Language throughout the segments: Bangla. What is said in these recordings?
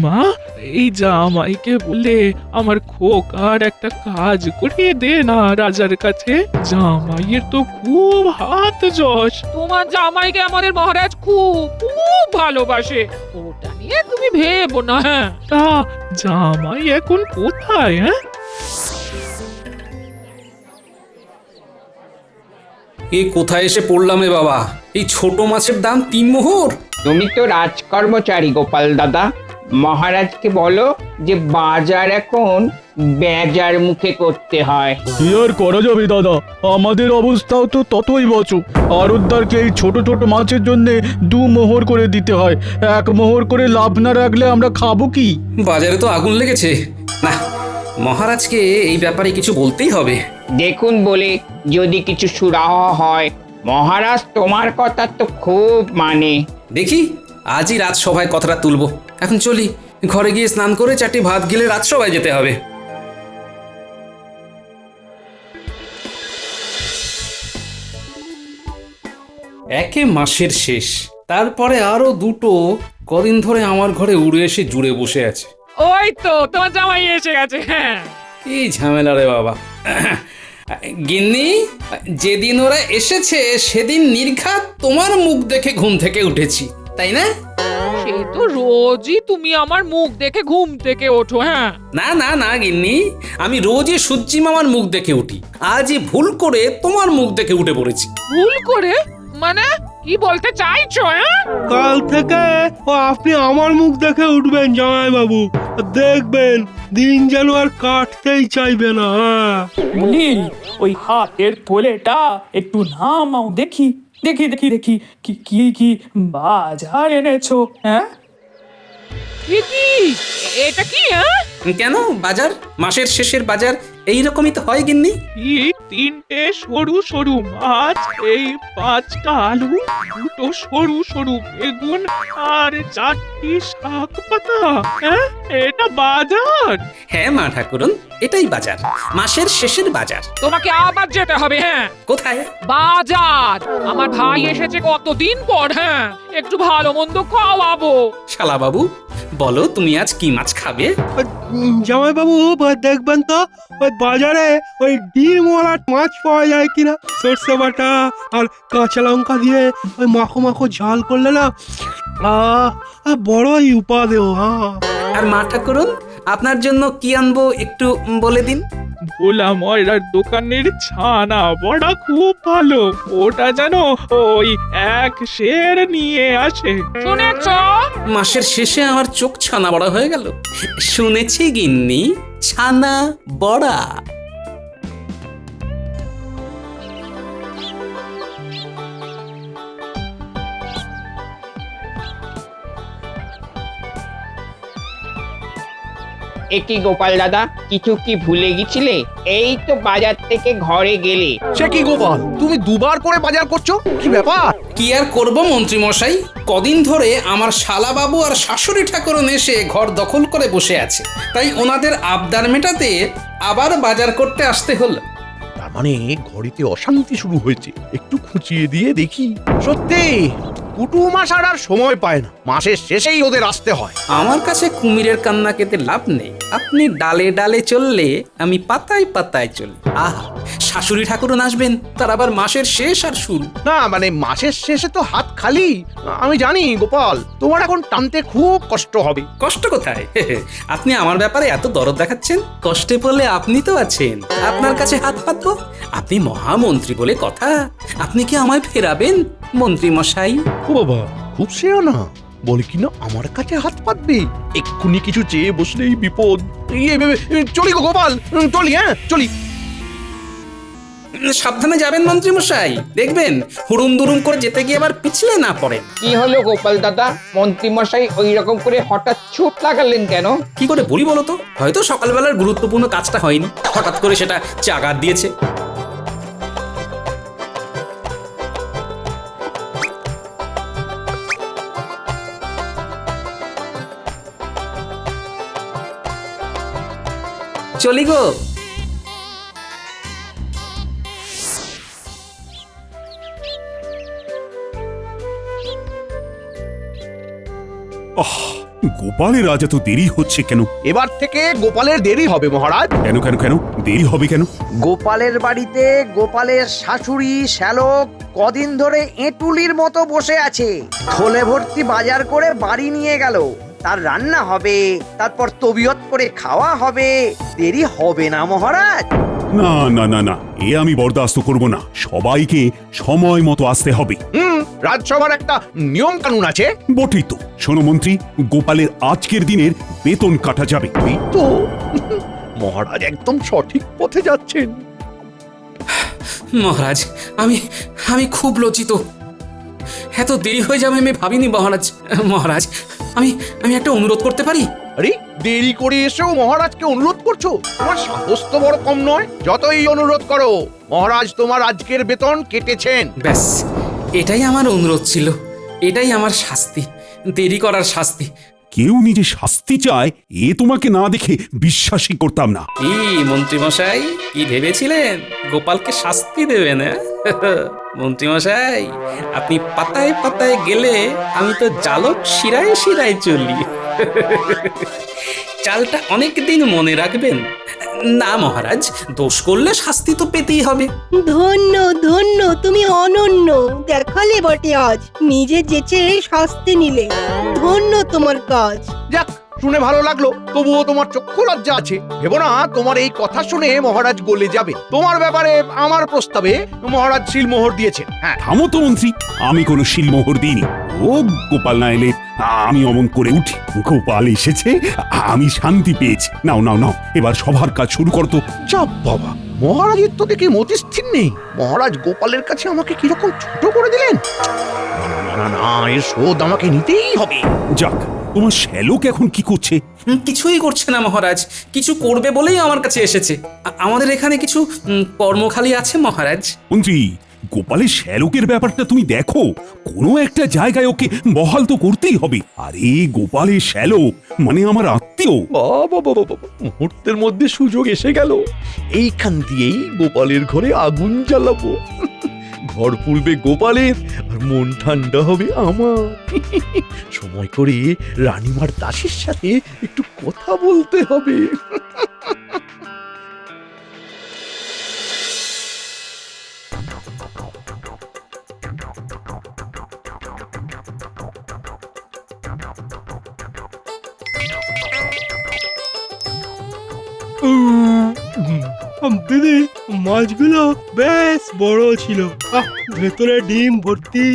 মা, এই জামাইকে বলে আমার খোকার একটা কাজ করিয়ে দে না রাজার কাছে। জামাইয়ের তো খুব হাত যশ। তোমার জামাইকে আমাদের মহারাজ খুব খুব ভালোবাসে, ওটা নিয়ে তুমি ভেবো না। হ্যাঁ, তা জামাই এখন কোথায়? হ্যাঁ, এ কোথায় এসে পড়লাম রে বাবা? এই ছোট মাছের দাম 3 মোহর। তুমি তো রাজকর্মচারী গোপাল দাদা, মহারাজকে বলো যে বাজার এখন বেজার মুখে করতে হয়। কি আর করা যাবে দাদা, আমাদের অবস্থাও তো ততই বচো। আড়তদারকে এই ছোট ছোট মাছের জন্য 2 মোহর করে দিতে হয়। 1 মোহর করে লাভ না রাখলে আমরা খাবো কি? বাজারে তো আগুন লেগেছে। না, মহারাজকে এই ব্যাপারে কিছু বলতেই হবে। দেখুন বলে যদি কিছু সুরাহ হয়, মহারাজ তোমার কথা তো খুব মানে। দেখি আজই রাজসভায় কথাটা তুলবো। এখন চলি, ঘরে গিয়ে স্নান করে 4টি ভাত গিলে রাজসভায় যেতে হবে। একে মাসের শেষ, তারপরে আরো 2টো কদিন ধরে আমার ঘরে উড়ে এসে জুড়ে বসে আছে। ওই তো তোমার জামাই এসে গেছে। হ্যাঁ, কি ঝামেলা রে বাবা। গিন্নি, যেদিন ওরা এসেছে সেদিন নির্ঘাত তোমার মুখ দেখে ঘুম থেকে উঠেছি, তাই না? সে তো রোজই তুমি আমার মুখ দেখে ঘুম থেকে ওঠো। হ্যাঁ, না না না গিন্নি, আমি রোজই সূর্যি মামার মুখ দেখে উঠি। আজই ভুল করে তোমার মুখ দেখে উঠে পড়েছি। ভুল করে মানে কি বলতে চাইছো? হ্যাঁ, কাল থেকে আপনি আমার মুখ দেখে উঠবেন জামাই বাবু, দেখবেন দিন যেন আর কাটতেই চাইবে না। বলি, ওই হাতের থলেটা একটু নামাও দেখি দেখি দেখি দেখি কি কি কি বাজার এনেছো। হ্যাঁ, কি এটা কি? হ্যাঁ, কেন বাজার? মাসের শেষের বাজার এইরকমই তো হয় গিন্নি। এই 3টে সরু সরু মাছ, এই 5টা আলু, 2টো সরু সরু বেগুন আর 4টি শাক পাতা। হ্যাঁ, এটা বাজার? হ্যাঁ মা ঠাকুরন, এটাই বাজার, মাসের শেষের বাজার। তোমাকে আবার যেতে হবে। হ্যাঁ, কোথায়? বাজার। আমার ভাই এসেছে কতদিন পর। হ্যাঁ, একটু ভালো মন্দ খাওয়াবো। শালা বাবু, বলো তুমি আজ কি মাছ খাবে? জামাই বাবু দেখবেন তো ওই বাজারে ওই ডিমওয়ালা মাছ পাওয়া যায় কিনা। সর্ষে বাটা আর কাঁচা লঙ্কা দিয়ে ওই মাখো মাখো ঝাল করলে না, বড়ই উপাদেয়। আর মা ঠাকুরন, আপনার জন্য কি আনবো একটু বলে দিন। ভোলা ময়রার দোকানের ছানা বড়া খুব ভালো, ওটা যেন ওই 1 সের নিয়ে আসে। শুনেছ? মাসের শেষে আমার চোখ ছানা বড়া হয়ে গেল। শুনেছি গিন্নি, ছানা বড়া। একই গোপাল দাদা, কিছু কি ভুলে গেছিলে? এই তো বাজার থেকে ঘরে গেলে। সে কি গোপাল, তুমি 2বার করে বাজার করছো, কি ব্যাপার? কি আর করব মন্ত্রী মশাই, কদিন ধরে আমার শালা বাবু আর শাশুড়ি ঠাকুরন এসে ঘর দখল করে বসে আছে, তাই ওনাদের আবদার মেটাতে আবার বাজার করতে আসতে হলো। তার মানে ঘরেতে অশান্তি শুরু হয়েছে। একটু খুঁচিয়ে দিয়ে দেখি। সত্যি কুটুম আসার আর সময় পায় না, মাসের শেষেই ওদের আসতে হয়। আমার কাছে কুমিরের কান্না কেটে লাভ নেই। আপনি ডালে ডালে চললে আমি পাতায় পাতায় চলি। আহা, শাশুড়ি ঠাকুরন আসবেন, তার আবার মাসের শেষ আর শুরু। না মানে মাসের শেষে তো হাত খালি। আমি জানি গোপাল, তোমার এখন টানতে খুব কষ্ট হবে। কষ্ট কোথায়? আপনি আমার ব্যাপারে এত দরদ দেখাচ্ছেন, কষ্টে পড়লে আপনি তো আছেন, আপনার কাছে হাত পাতবো। আপনি মহামন্ত্রী বলে কথা, আপনি কি আমায় ফেরাবেন মন্ত্রী মশাই? ও বাবা, খুব সেও না, বলে কিনা আমার কাছে হাত পাতবে। এক্ষুনি কিছু চেয়ে বসলেই বিপদ। চলি গো গোপাল, চলি। হ্যাঁ চলি। সাবধানে যাবেন মন্ত্রী মশাই, দেখবেন হুড়ুম দুরুম করে যেতে গিয়ে আবার পিছলে না পড়েন। কি হলো গোপাল দাদা, মন্ত্রী মশাই ওই রকম করে হঠাৎ ছুট লাগালেন কেন? কি করে বলি বলো তো, হয়তো সকালবেলার গুরুত্বপূর্ণ কাজটা হয়নি, হঠাৎ করে সেটা চাগার দিয়েছে। চলি গো। গোপালের আজ এত দেরি হচ্ছে কেন? এবার থেকে গোপালের দেরি হবে মহারাজ। কেন কেন কেন দেরি হবে কেন? গোপালের বাড়িতে গোপালের শাশুড়ি শ্যালক কদিন ধরে এঁটুলির মতো বসে আছে। থলে ভর্তি বাজার করে বাড়ি নিয়ে গেল। তার রান্না হবে, তারপর তবিয়ত করে খাওয়া হবে। দেরি হবে না মহারাজ? না না না না, এ আমি বরদাস্ত করব না। সবাইকে সময় মতো আসতে হবে। রাজসভার একটা নিয়ম কানুন আছে। বটেই তো। শোনো মন্ত্রী, গোপালের আজকের দিনের বেতন কাটা যাবে। এই তো মহারাজ একদম সঠিক পথে যাচ্ছেন। মহারাজ, আমি আমি খুব লজ্জিত। এত দেরি হয়ে যাবে আমি ভাবিনি মহারাজ। মহারাজ, আমি আমি একটা অনুরোধ করতে পারি? আরে দেরি করে এসেও মহারাজকে অনুরোধ করছো? তোমার সাহস তো বড় কম নয়। যতই অনুরোধ করো, মহারাজ তোমার আজকের বেতন কেটেছেন। ব্যাস, এটাই আমার অনুরোধ ছিল। এটাই আমার শাস্তি, দেরি করার শাস্তি। কেউ নিজে শাস্তি চায়, এ তোমাকে না দেখে বিশ্বাসই করতাম না। কি মন্ত্রীমশাই, কি ভেবেছিলেন গোপালকে শাস্তি দেবেন? মন্ত্রীমশাই, আপনি পাতায় পাতায় গেলে আমি তো জালক শিরায় শিরায় চলি। চালটা অনেক দিন মনে রাখবেন। না মহারাজ, দোষ করলে শাস্তি তো পেতেই হবে। ধন্য ধন্য, তুমি অনন্য দেখালে বটে আজ। নিজে যেচে শাস্তি নিলে, ধন্য তোমার কাজ। যাক, শুনে ভালো লাগলো। তবুও তোমার চক্ষু লজ্জা আছে। ভেবো না তোমার এই কথা শুনে মহারাজ গলে যাবে। তোমার ব্যাপারে আমার প্রস্তাবে মহারাজ সিলমোহর দিয়েছেন। হ্যাঁ, থামো তো মন্ত্রী, আমি কোনো শিলমোহর দিইনি। ও গোপাল না এলে আমি অমন করে উঠি। গোপাল এসেছে, আমি শান্তি পেয়েছি। নাও নাও নাও, এবার সবার কাজ শুরু করতো। চাপ বাবা, মহারাজের তো দেখি মতিস্থির নেই। মহারাজ গোপালের কাছে আমাকে কিরকম ছোট করে দিলেন। না না না, এর শোধ আমাকে নিতেই হবে। যাক, তোমার শ্যালক এখন কি করছে? কিছুই করছে না মহারাজ, কিছু করবে বলেই আমার কাছে এসেছে। আমাদের এখানে কিছু কর্মখালি আছে মহারাজ। মন্ত্রী, গোপালের শ্যালকের ব্যাপারটা তুমি দেখো। কোনো একটা জায়গায় ওকে বহাল তো করতেই হবে। আরে গোপালের শ্যালক মানে আমার আত্মীয়। বাবা বাবা বাবা, মুহূর্তের মধ্যে সুযোগ এসে গেল। এইখান দিয়েই গোপালের ঘরে আগুন জ্বালাবো। ঘর পুড়বে গোপালের, আর মন ঠান্ডা হবে আমার। সময় করে রানীমার দাসীর সাথে একটু কথা বলতে হবে। দিদি, মাছগুলো বেশ বড় ছিল। ভেতরে ডিম ভর্তি।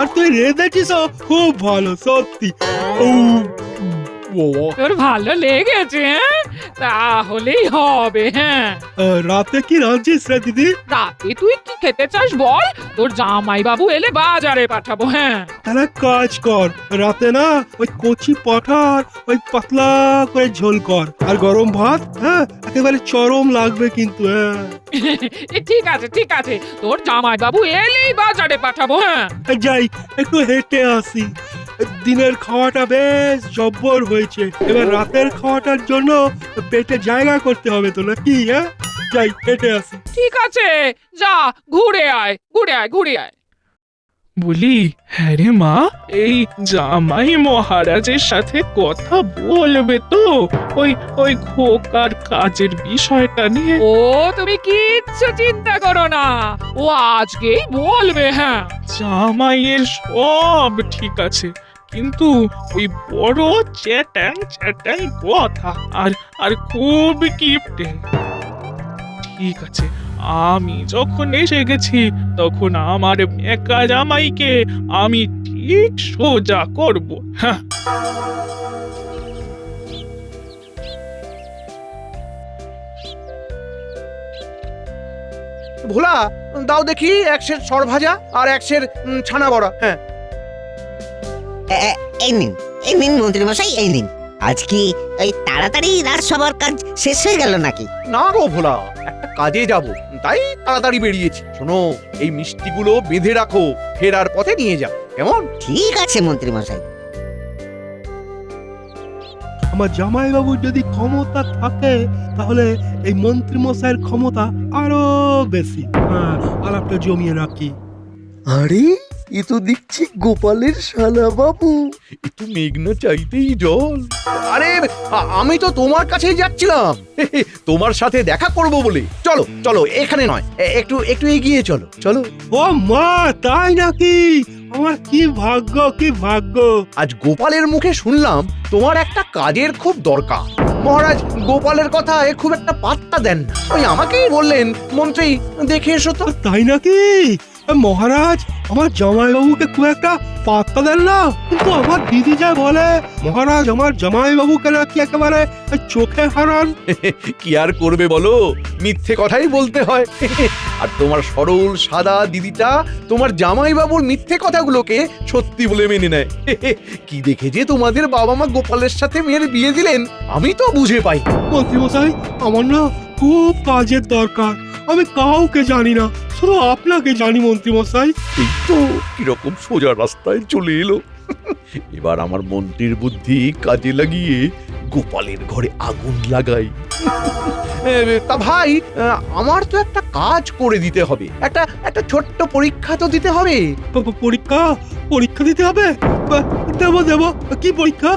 আর তুই রেঁধেছিস খুব ভালো, সত্যি। তোর ভালো লেগেছে? তাহলেই হবে। হ্যাঁ, রাতে কি রাঁধছিস রে দিদি? রাতে তুই কি খেতে চাস বল? তোর জামাই বাবু এলে বাজারে পাঠাবো। হ্যাঁ, তাহলে কাজ কর, রাতে না ওই কচি পাঠার ওই পাতলা করে ঝোল কর। আর গরম ভাত, হ্যাঁ, একেবারে চরম লাগবে কিন্তু। হ্যাঁ, ঠিক আছে ঠিক আছে, তোর জামাই বাবু এলেই বাজারে পাঠাবো। হ্যাঁ, যাই একটু হেঁটে আসি। দিনের খাওয়াটা বেশ জব্বর হয়েছে। এবার রাতের খাওয়াটার জন্য পেটে জায়গা করতে হবে তো, নাকি? হ্যাঁ, যাই হেঁটে আসি। ঠিক আছে, যা ঘুরে আয় ঘুরে আয় ঘুরে আয়। বলি, হ্যাঁ রে মা, এই জামাই মহারাজের সাথে কথা বলবে তো ওই খোকার কাজের বিষয়টা নিয়ে? ও তুমি কিচ্ছু চিন্তা করো না, ও আজকেই বলবে। হ্যাঁ, জামাইয়ের সব ঠিক আছে, কিন্তু ওই বড় চ্যাটাং চ্যাটাং কথা আর খুব কিপটে। ঠিক আছে, আমি যখন এসে গেছি তখন আমার একা জামাইকে আমি ঠিক সোজা করব। হ্যাঁ, ভোলা, দাও দেখি এক সের সর ভাজা আর এক সের ছানা বড়া। হ্যাঁ, এই নিন মন্ত্রী মশাই, এই নিন। আজ কি এই তাড়াতাড়ি রাজসভার কাজ শেষ হয়ে গেল নাকি? না গো ভোলা, একটা কাজে যাব, তাই তাড়াতাড়ি বেরিয়েছি। শোনো, এই মিষ্টিগুলো বেঁধে রাখো, ফেরার পথে নিয়ে যাও, কেমন? ঠিক আছে মন্ত্রী মশাই। আমার জামাই বাবুর যদি ক্ষমতা থাকে তাহলে এই মন্ত্রী মশাইয়ের ক্ষমতা আরো বেশি। হ্যাঁ, আলাপটা জমিয়ে রাখি। আরে এ তো দেখছি গোপালের শালা বাবু। একটু মেঘনা চাইতেই জল। আরে আমি তো তোমার কাছেই যাচ্ছিলাম তোমার সাথে দেখা করব বলে। চলো চলো, এখানে নয়, একটু একটু এগিয়ে চলো চলো। ও মা, তাই নাকি? আমার কি ভাগ্য, কি ভাগ্য! আজ গোপালের মুখে শুনলাম তোমার একটা কাজের খুব দরকার। মহারাজ গোপালের কথায় খুব একটা পাত্তা দেন না। ওই আমাকেই বললেন, মন্ত্রী দেখে এসো তো। তাই নাকি? মহারাজ আমার জামাইবাবুকে খুব একটা পাত্তা দেন না, কিন্তু আমার দিদি যা বলে মহারাজ আমার জামাইবাবুকে নাকি একেবারে চোখে হারান। কি আর করবে বলো, মিথ্যে কথাই বলতে হয়। আর তোমার সরল সাদা দিদিটা তোমার জামাইবাবুর মিথ্যে কথাগুলোকে সত্যি বলে মেনে নেয়। কি দেখে যে তোমাদের বাবা মা গোপালের সাথে মেয়ের বিয়ে দিলেন আমি তো বুঝে পাই। মন্ত্রীমশাই, আমার না খুব কাজের দরকার, আমি কাউকে জানি না, শুধু আপনাকে জানি মন্ত্রীমশাই। এই তো কিরকম সোজা রাস্তায় চলে এলো। এবার আমার মন্ত্রীর বুদ্ধি কাজে লাগিয়ে গোপালের ঘরে আগুন লাগাই। তা ভাই, আমার তো একটা কাজ করে দিতে হবে, একটা একটা ছোট্ট পরীক্ষা তো দিতে হবে। পরীক্ষা? পরীক্ষা দিতে হবে? দেবো দেবো, কি পরীক্ষা?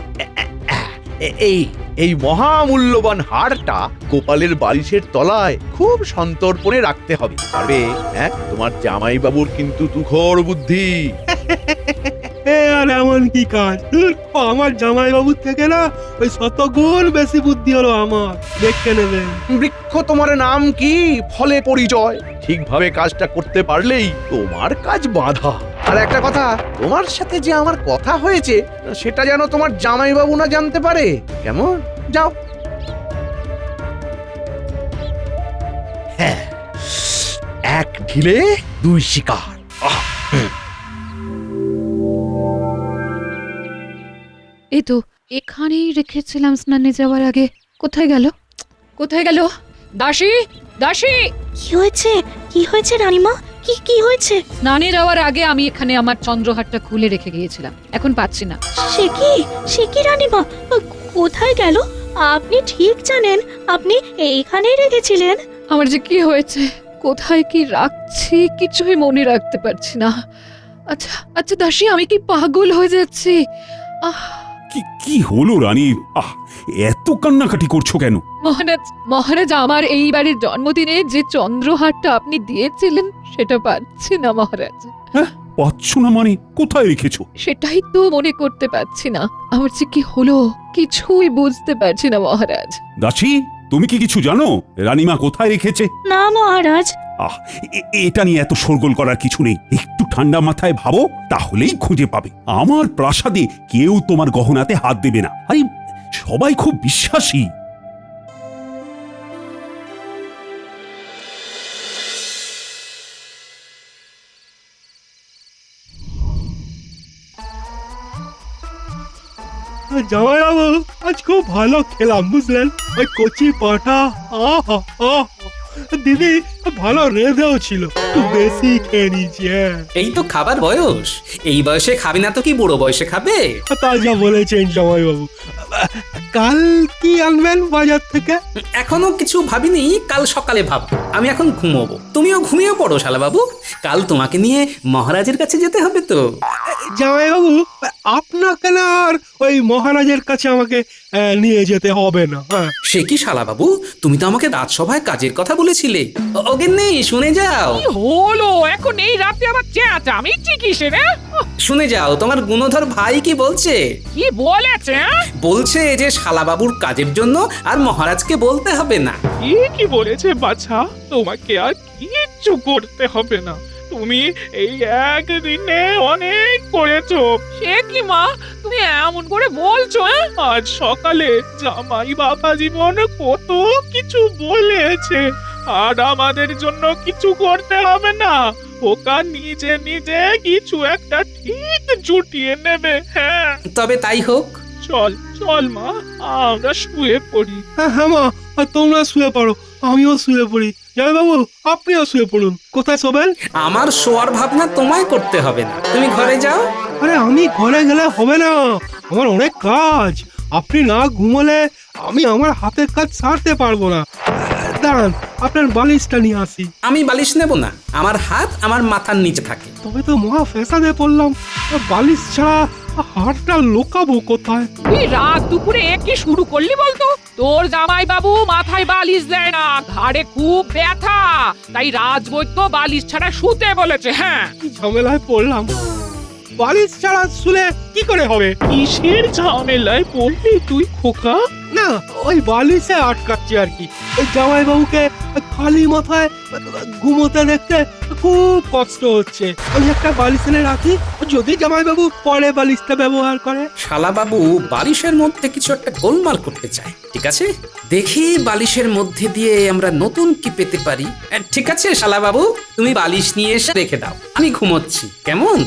এই এই মহামূল্যবান হারটা গোপালের বালিশের তলায় খুব সন্তর্পণে রাখতে হবে, পারবে? হ্যাঁ, তোমার জামাইবাবুর কিন্তু তুখর বুদ্ধি। আর এমন কি কাজ? আমার জামাইবাবুর থেকে না ওই 100 গুণ বেশি বুদ্ধি হলো আমার, দেখে নেবেন। বৃক্ষ তোমার নাম কি, ফলে পরিচয়। ঠিকভাবে কাজটা করতে পারলেই তোমার কাজ বাঁধা। আর একটা কথা, তোমার সাথে যে আমার কথা হয়েছে সেটা যেন তোমার জামাইবাবু না জানতে পারে, কেমন? যাও। হ্যাঁ, এক ঢিলে 2 শিকার। এই তো এখানেই রেখেছিলাম স্নানে যাওয়ার আগে। কোথায় গেল? কোথায় গেল? দাসী, দাসী! কি হয়েছে? কি হয়েছে রানীমা? কি কি হয়েছে? স্নানে যাওয়ার আগে আমি এখানে আমার চন্দ্রহারটা খুলে রেখে গিয়েছিলাম, এখন পাচ্ছি না। সে কি রানীমা? কোথায় গেল? আপনি ঠিক জানেন আপনি এইখানেই রেখেছিলেন? আমার যে কি হয়েছে, কোথায় কি রাখছি কিছুই মনে রাখতে পারছি না। আচ্ছা আচ্ছা দাসী, আমি কি পাগল হয়ে যাচ্ছি? কি কি হলো রানী? এত কান্নাকাটি করছো কেন? মহারাজ, মহারাজ আমার এই বাড়ির জন্মদিনে যে চন্দ্রহারটা আপনি দিয়েছিলেন সেটা পাচ্ছি না মহারাজ। হ্যাঁ, পাচ্ছ না মানে? কোথায় রেখেছো? সেটাই তো মনে করতে পারছি না। আমার যে কি হলো কিছুই বুঝতে পারছি না মহারাজ। দাসী, তুমি কি কিছু জানো রানীমা কোথায় রেখেছে? না মহারাজ। এটা নিয়ে এত শোরগোল করার কিছু নেই, একটু ঠান্ডা মাথায় ভাবো, তাহলেই খুঁজে পাবে। আমার প্রাসাদে কেউ তোমার গহনাতে হাত দেবে না, আরে সবাই খুব বিশ্বাসী। জামাইবাবু, আজ খুব ভালো খেলাম বুঝলেন। ওই কচি পাঠা, আহা আহা! দিদি ভালো রেঁধেও ছিল, একটু বেশি খেয়ে নিয়েছি। এই তো খাবার বয়স, এই বয়সে খাবি না তো কি বুড়ো বয়সে খাবে? তা যা বলেছেন জামাইবাবু। কাল কি আনবেন বাজার থেকে? এখনো কিছু ভাবিনি, কাল সকালে ভাববো। আমি এখন ঘুমোবো, তুমিও ঘুমিয়ে পড়ো শালা বাবু। কাল তোমাকে নিয়ে মহারাজের কাছে যেতে হবে তো। জামাইবাবু, আপনাকে না আর ওই মহারাজের কাছে আমাকে নিয়ে যেতে হবে না। সে কি শালা বাবু, তুমি তো আমাকে রাজসভায় কাজের কথা বলেছিলে। ওগেন্নি, শুনে যাও। কি হলো এখন এই রাতে আবার চেঁচামেচি কিসের? শুনে যাও, তোমার গুণধর ভাই কি বলছে। কি বলেছে? বলছে যে শালা বাবুর কাজের জন্য আর মহারাজকে বলতে হবে না। কি বলেছে বাছা? তোমাকে আর কিচ্ছু করতে হবে না, তুমি এই একদিনে অনেক করেছো। সে কি মা, তুমি এমন করে বলছো? আজ সকালে জামাই বাবা জীবন কত কিছু বলেছে, আর আমাদের জন্য কিছু করতে হবে না, ওকা নিজে নিজে কিছু একটা ঠিক জুটিয়ে নেবে। হ্যাঁ, তবে তাই হোক। চল চল মা, আমরা শুয়ে পড়ি। হ্যাঁ মা, তোমরা শুয়ে পড়ো, আমিও শুয়ে পড়ি। জামাইবাবু, আপনিও শুয়ে পড়ুন। কোথায় শোবেন? আমার শোয়ার ভাবনা তোমায় করতে হবে না, তুমি ঘরে যাও। আরে আমি ঘরে গেলে হবে না, আমার অনেক কাজ। আপনি না ঘুমোলে আমি আমার হাতের কাজ সারতে পারবো না। দাঁড়ান আপনার বালিশটা নিয়ে আসি। আমি বালিশ নেব না, আমার হাত আমার মাথার নিচে থাকে। তবে তো মহা ফ্যাসাদে পড়লাম, বালিশ ছাড়া হাড়টা লুকাবো কোথায়? তুই রাত দুপুরে কি শুরু করলি বলতো? তোর জামাই বাবু মাথায় বালিশ দেয় না, ঘাড়ে খুব ব্যথা, তাই রাজবৈদ্য বালিশ ছাড়া শুতে বলেছে। হ্যাঁ, কি ঝামেলায় পড়লাম, বালিশ ছাড়া শুলে কি করে হবে? কিসের ঝামেলায় পড়লি তুই খোকা? না ওই বালিশে আটকাচ্ছি আর কি। ওই জামাই বাবুকে খালি মাথায় ঘুমোতে দেখতে খুব কষ্ট হচ্ছে। আমি একটা বালিশ এনে রাখি, যদি জামাই বাবু পরে বালিশটা ব্যবহার করে। শালাবাবু বালিশের মধ্যে কিছু একটা গোলমাল করতে চায়। ঠিক আছে, দেখি বালিশের মধ্যে দিয়ে আমরা নতুন কি পেতে পারি। ঠিক আছে শালাবাবু, তুমি বালিশ নিয়ে এসে রেখে দাও, আমি ঘুমোচ্ছি, কেমন?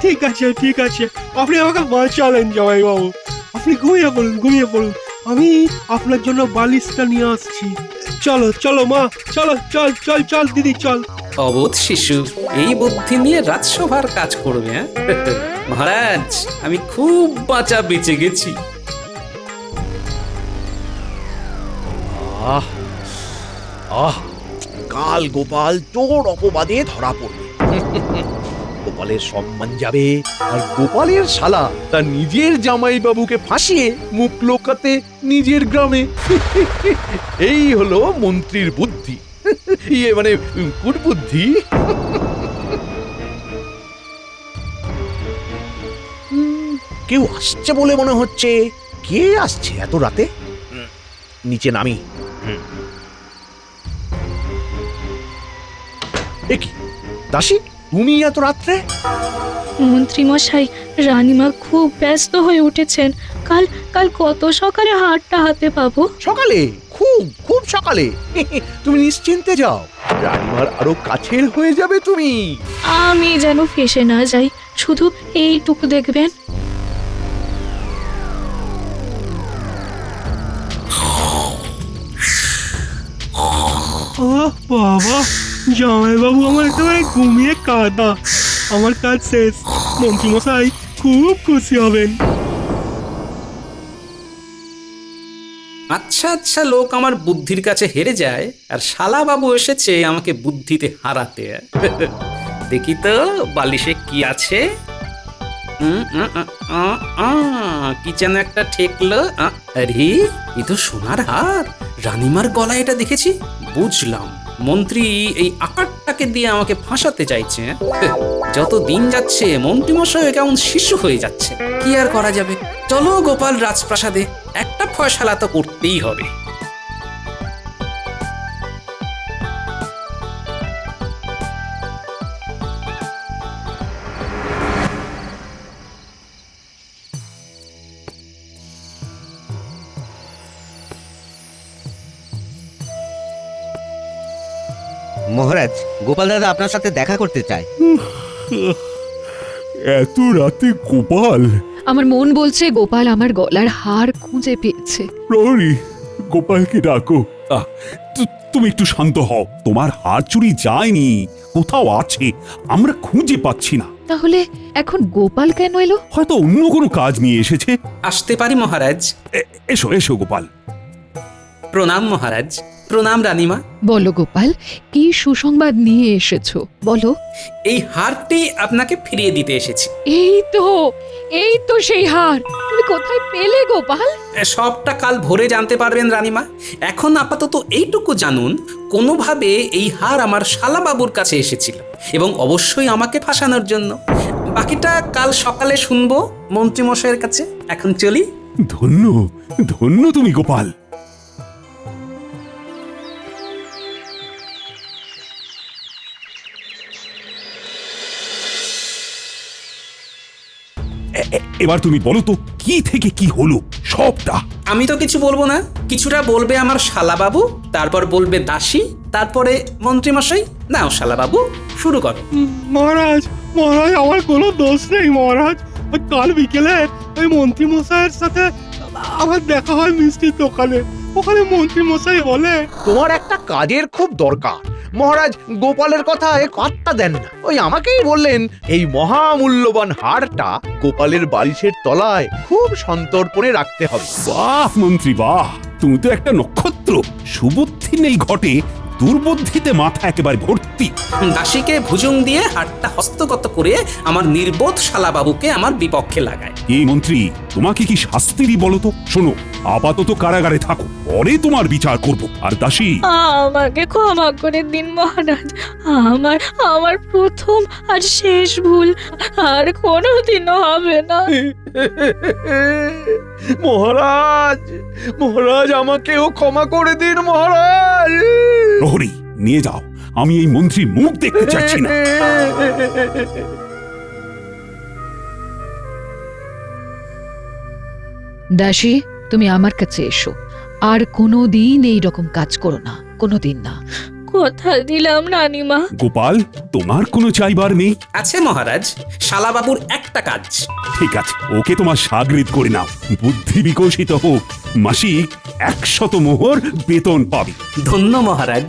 ঠিক আছে ঠিক আছে, আপনি আমাকে বাঁচালেন জামাই বাবু। আপনি ঘুমিয়ে পড়ুন, ঘুমিয়ে পড়ুন, আমি আপনার জন্য বালিশটা নিয়ে আসছি। চলো চলো মা, চলো, চল চল চল দিদি চল। অবোধ শিশু এই বুদ্ধি নিয়ে রাজসভার কাজ করবে। হ্যাঁ মহারাজ, আমি খুব বাঁচা বেঁচে গেছি। আহ আহ কাল গোপাল তোর অপবাদে ধরা পড়বে। গোপালের সম্মান যাবে, আর গোপালের শালা তার নিজের জামাই বাবুকে ফাঁসিয়ে মুখ লোকাতে নিজের গ্রামে। এই হলো মন্ত্রীর বুদ্ধি, ইয়ে মানে কুটবুদ্ধি। কেউ আসছে বলে মনে হচ্ছে। কে আসছে এত রাতে? নিচে নামি। এ কি দাসী, তুমি এত রাত্রে? মন্ত্রী মশাই, রানীমা খুব ব্যস্ত হয়ে উঠেছেন। কাল কাল কত সকালে হাটটা হাতে পাবো? সকালে? খুব খুব সকালে? তুমি নিশ্চিন্তে যাও, রানীমার আরো কাছের হয়ে যাবে তুমি। আমি যেন ফেসে না যাই, শুধু এইটুকু দেখবেন। বাবা, জামাই বাবু আমার একেবারে ঘুমিয়ে কাঁদা। আমার কাজ শেষ, মন্ত্রী মশাই খুব খুশি হবেন। আচ্ছা আচ্ছা, লোক আমার বুদ্ধির কাছে হেরে যায়, আর শালাবাবু এসেছে আমাকে বুদ্ধিতে হারাতে। দেখি তো বালিশে কি আছে। কি যেন একটা ঠেকলো। আরে এ তো সোনার হার, রানীমার গলায় এটা দেখেছি। বুঝলাম, মন্ত্রী এই আকারটাকে দিয়ে আমাকে ফাঁসাতে চাইছে। যত দিন যাচ্ছে মন্ত্রী মশাই কেমন শিশু হয়ে যাচ্ছে। কি আর করা যাবে, চলো গোপাল রাজপ্রাসাদে, একটা ফয়সালা তো করতেই হবে। মহারাজ, গোপাল দাদা আপনার সাথে দেখা করতে চায়। এত রাতে গোপাল? আমার মন বলছে গোপাল আমার গলার হার খুঁজে পেয়েছে। প্রহরী, গোপালকে ডাকো। তুমি একটু শান্ত হও, তোমার হার চুরি যায়নি, কোথাও আছে, আমরা খুঁজে পাচ্ছি না। তাহলে এখন গোপাল কেন এলো? হয়তো অন্য কোনো কাজ নিয়ে এসেছে। আসতে পারি মহারাজ? এসো এসো গোপাল। প্রণাম মহারাজ। প্রণাম রানীমা। বলো গোপাল, কি সুসংবাদ নিয়ে এসেছো বলো। এই হারটি আপনাকে ফিরিয়ে দিতে এসেছি। এই তো সেই হার। তুমি কোথায় পেলে গোপাল? সবটা কাল ভোরে জানতে পারবেন রানীমা। এখন আপাতত এইটুকু জানুন, কোনোভাবে এই হার আমার শালাবাবুর কাছে এসেছিল, এবং অবশ্যই আমাকে ফাঁসানোর জন্য। বাকিটা কাল সকালে শুনবো মন্ত্রীমশাইয়ের কাছে। এখন চলি। ধন্য ধন্য তুমি গোপাল। এবার তুমি বলো তো, কি থেকে কি হলো সবটা? আমি তো কিছু বলবো না, কিছুটা বলবে আমার শালাবাবু, তারপর বলবে দাসী, তারপরে মন্ত্রীমশাই। নাও শালাবাবু, শুরু করো। মহারাজ, মহারাজ আমার কোনো দোষ নেই মহারাজ। ওই কাল বিকেলে ওই মন্ত্রী মশাইয়ের সাথে আমার দেখা হয় মিষ্টির দোকানে। ওখানে মন্ত্রী মশাই বলে, তোমার একটা কাজের খুব দরকার। মহারাজ গোপালের কথায় পাত্তা দেন না, ওই আমাকেই বললেন এই মহামূল্যবান হারটা গোপালের বালিশের তলায় খুব সন্তর্পণে রাখতে হবে। বাহ মন্ত্রী বাহ, তুমি তো একটা নক্ষত্র। মাত্র সুবুদ্ধি নেই ঘটে, দুর্বুদ্ধিতে মাথা একেবারে ভর্তি। দাসীকে ভুজুং দিয়ে হাতটা হস্তগত করে আমার নির্বোধ শালাবাবুকে আমার বিপক্ষে লাগায়। এই মন্ত্রী, তোমাকে কি শাস্তি দিই বলো তো? শোনো, আপাতত কারাগারে থাকো, পরে তোমার বিচার করব। আর দাসী, আমাকে ক্ষমা করে দিন মহারাজ। আমার আমার প্রথম আর শেষ ভুল, আর কোনোদিনও হবে না। মহারাজ, মহারাজ আমাকেও ক্ষমা করে দিন মহারাজ। প্রহরী, নিয়ে যাও, আমি এই মন্ত্রী মুখ দেখতে চাচ্ছি না। দাসী, তুমি আমার কাছে এসো, আর কোনোদিন এই রকম কাজ করো না, কোনোদিন না। কথা দিলাম রানীমা। গোপাল, তোমার কোনো চাইবার নেই? আছে মহারাজ, শালাবাবুর একটা কাজ। ঠিক আছে, ওকে তোমার সাগরিদ করে নাও। বুদ্ধি বিকশিত হোক, মাসিক 100 মোহর বেতন পাবে। ধন্য মহারাজ।